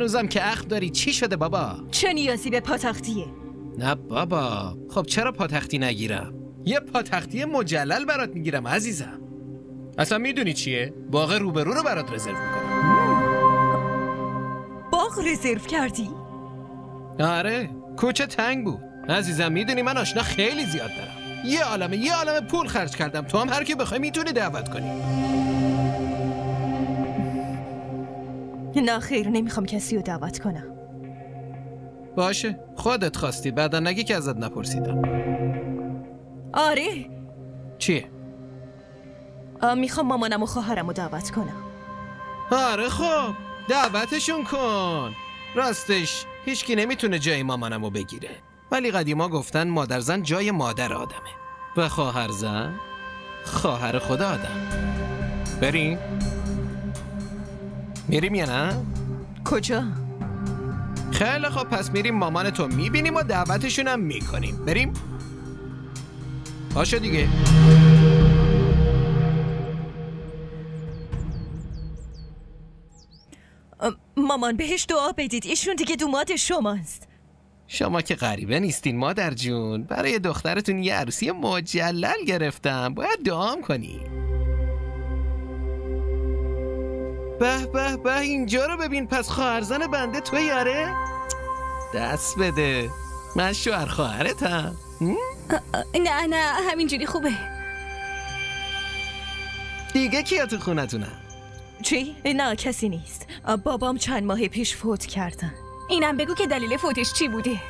هنوزم که اخم داری. چی شده بابا؟ چه نیازی به پاتختیه؟ نه بابا، خب چرا پاتختی نگیرم؟ یه پاتختی مجلل برات میگیرم عزیزم. اصلا میدونی چیه؟ باغ روبرو رو برات رزرو میکنم. باغ رزرو کردی؟ آره، کوچه تنگ بود عزیزم. میدونی من آشنا خیلی زیاد دارم. یه عالمه پول خرج کردم. تو هم هر کی بخوای میتونی دعوت کنی. نه خیر، نمیخوام کسی رو دعوت کنم. باشه، خودت خواستی. بعدا نگی که ازت نپرسیدم. آره. چیه؟ میخوام مامانم و خواهرم رو دعوت کنم. آره خب، دعوتشون کن. راستش هیچکی نمیتونه جای مامانم رو بگیره، ولی قدیما گفتن مادرزن جای مادر آدمه و خواهرزن خواهر خود آدم. بریم؟ میریم یا نه؟ کجا؟ خیلی خب، پس میریم مامان تو میبینیم و دعوتشون هم میکنیم. بریم؟ باشه دیگه. مامان بهش دعا بدید، ایشون دیگه دوماد شماست. شما که غریبه نیستین مادر جون. برای دخترتون یه عروسی مجلل گرفتم، باید دعام کنی. به به به، اینجا رو ببین. پس خواهرزن بنده تو یاره؟ دست بده، من شوهر خواهرتم. نه همینجوری خوبه. دیگه کیا تو خونتونن؟ چی؟ نه کسی نیست. بابام چند ماه پیش فوت کردن. اینم بگو که دلیل فوتش چی بوده؟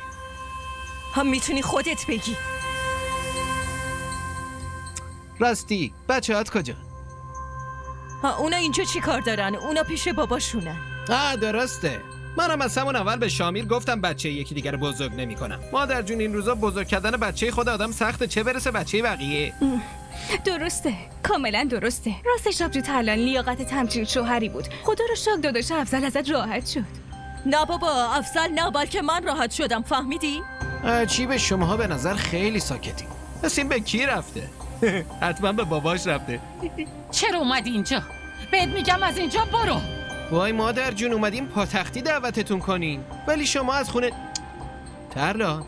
هم میتونی خودت بگی. راستی بچه‌هات کجا؟ اونا اینجا چی کار دارن؟ اونا پیش باباشونن. درسته. منم از همون اول به شامیر گفتم بچه یکی دیگر رو بزرگ نمی کنم. مادر جون این روزا بزرگ کردن بچه خود آدم سخته، چه برسه بچه بقیه. درسته، کاملا درسته. راستش آبجو ترلان لیاقت تمثیل شوهری بود. خدا رو شکر داداش افضل ازت راحت شد. نه بابا، افضل نه، بلکه من راحت شدم. فهمیدی؟ عجیبه، شماها به نظر خیلی ساکتی. پس این به کی رفته؟ حتما به باباش رفته. چرا اومدی اینجا؟ بهت میگم از اینجا برو. وای مادر جون، اومدیم پاتختی دعوتتون کنین، ولی شما از خونه ترلا.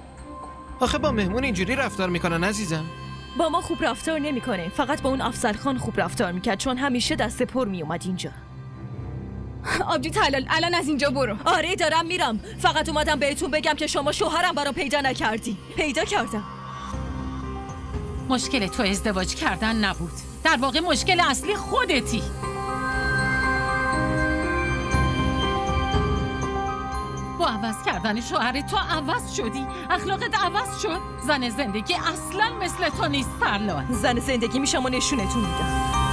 آخه با مهمون اینجوری رفتار میکنن عزیزم؟ با ما خوب رفتار نمیکنه، فقط با اون افضل خان خوب رفتار میکرد، چون همیشه دست پر میومد اینجا. آبجی تلال الان از اینجا برو. آره دارم میرم، فقط اومدم بهتون بگم که شما شوهرم برام پیدا نکردی. پیدا کردم. مشکل تو ازدواج کردن نبود، در واقع مشکل اصلی خودتی. با عوض کردن شوهر تو عوض شدی، اخلاقت عوض شد. زن زندگی اصلا مثل تو نیست ترلان. زن زندگی میشم و نشونتون میدم.